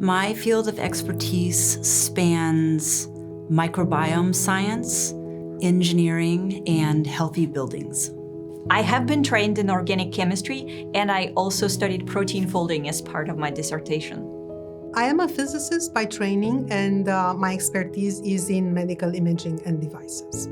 My field of expertise spans microbiome science, engineering, and healthy buildings. I have been trained in organic chemistry, and I also studied protein folding as part of my dissertation. I am a physicist by training, and my expertise is in medical imaging and devices.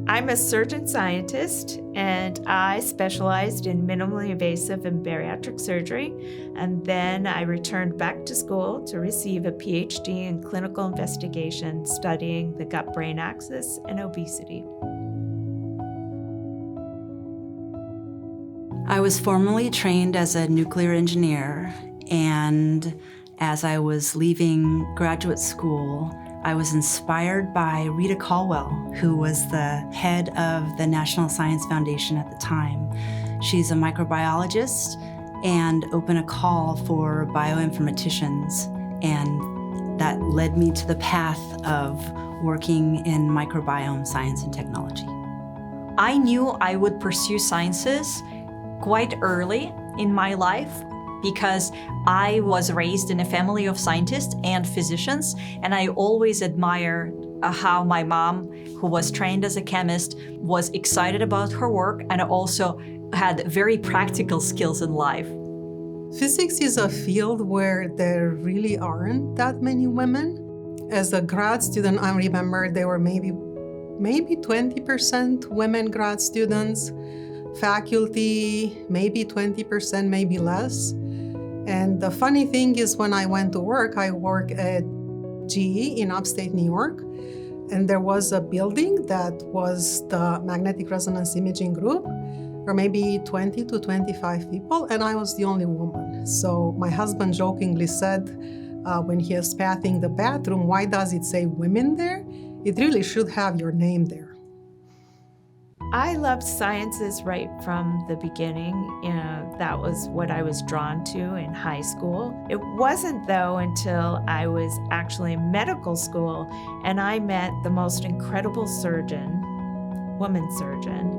I'm a surgeon scientist, and I specialized in minimally invasive and bariatric surgery, and then I returned back to school to receive a PhD in clinical investigation studying the gut-brain axis and obesity. I was formally trained as a nuclear engineer, and as I was leaving graduate school, I was inspired by Rita Caldwell, who was the head of the National Science Foundation at the time. She's a microbiologist and opened a call for bioinformaticians, and that led me to the path of working in microbiome science and technology. I knew I would pursue sciences quite early in my life because I was raised in a family of scientists and physicians, and I always admired how my mom, who was trained as a chemist, was excited about her work and also had very practical skills in life. Physics is a field where there really aren't that many women. As a grad student, I remember there were maybe 20% women grad students, faculty, maybe 20%, maybe less. And the funny thing is, when I went to work, I work at GE in upstate New York, and there was a building that was the magnetic resonance imaging group, or maybe 20 to 25 people, and I was the only woman. So my husband jokingly said, when he was pathing the bathroom, "Why does it say women there? It really should have your name there." I loved sciences right from the beginning. That was what I was drawn to in high school. It wasn't, though, until I was actually in medical school and I met the most incredible woman surgeon,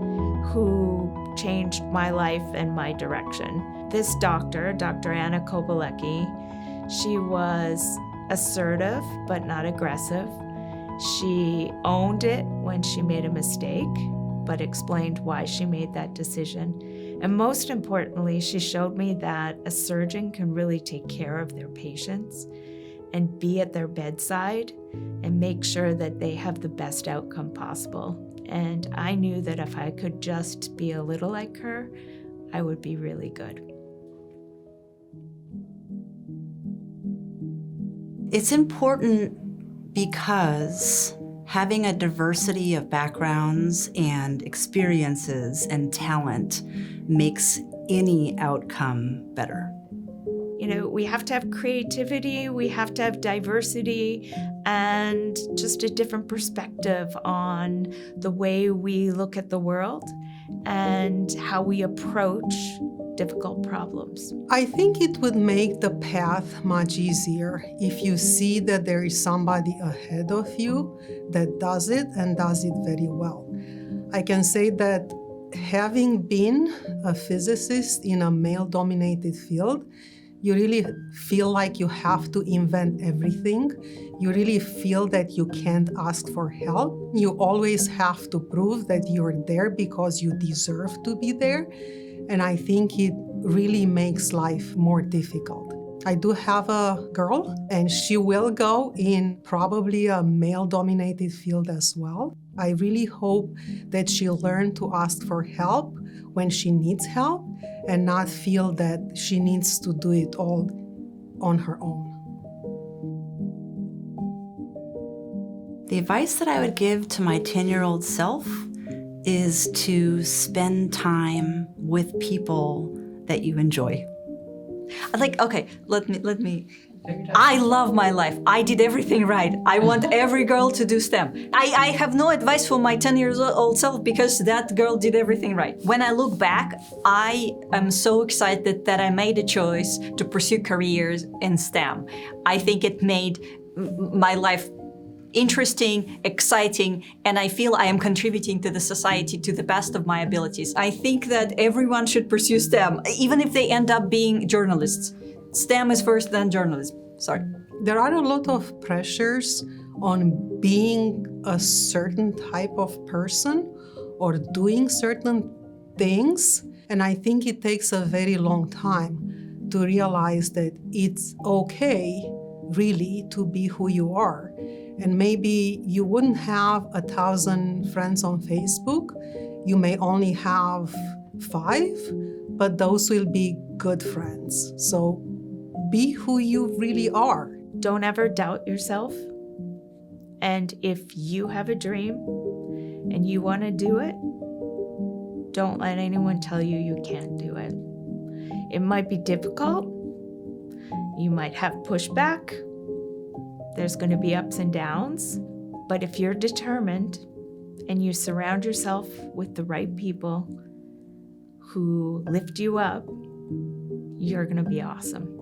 who changed my life and my direction. This doctor, Dr. Anna Kobalecki, she was assertive but not aggressive. She owned it when she made a mistake, but explained why she made that decision. And most importantly, she showed me that a surgeon can really take care of their patients and be at their bedside and make sure that they have the best outcome possible. And I knew that if I could just be a little like her, I would be really good. It's important because having a diversity of backgrounds and experiences and talent makes any outcome better. We have to have creativity, we have to have diversity, and just a different perspective on the way we look at the world and how we approach difficult problems. I think it would make the path much easier if you see that there is somebody ahead of you that does it and does it very well. I can say that having been a physicist in a male-dominated field, you really feel like you have to invent everything. You really feel that you can't ask for help. You always have to prove that you're there because you deserve to be there. And I think it really makes life more difficult. I do have a girl, and she will go in probably a male-dominated field as well. I really hope that she'll learn to ask for help when she needs help and not feel that she needs to do it all on her own. The advice that I would give to my 10-year-old self is to spend time with people that you enjoy. I love my life. I did everything right. I want every girl to do STEM. I have no advice for my 10-year-old self because that girl did everything right. When I look back, I am so excited that I made a choice to pursue careers in STEM. I think it made my life interesting, exciting, and I feel I am contributing to the society to the best of my abilities. I think that everyone should pursue STEM, even if they end up being journalists. STEM is first, then journalism. Sorry. There are a lot of pressures on being a certain type of person or doing certain things. And I think it takes a very long time to realize that it's okay, really, to be who you are. And maybe you wouldn't have 1,000 friends on Facebook. You may only have 5, but those will be good friends. So be who you really are. Don't ever doubt yourself. And if you have a dream and you want to do it, don't let anyone tell you you can't do it. It might be difficult. You might have pushback. There's going to be ups and downs. But if you're determined and you surround yourself with the right people who lift you up, you're going to be awesome.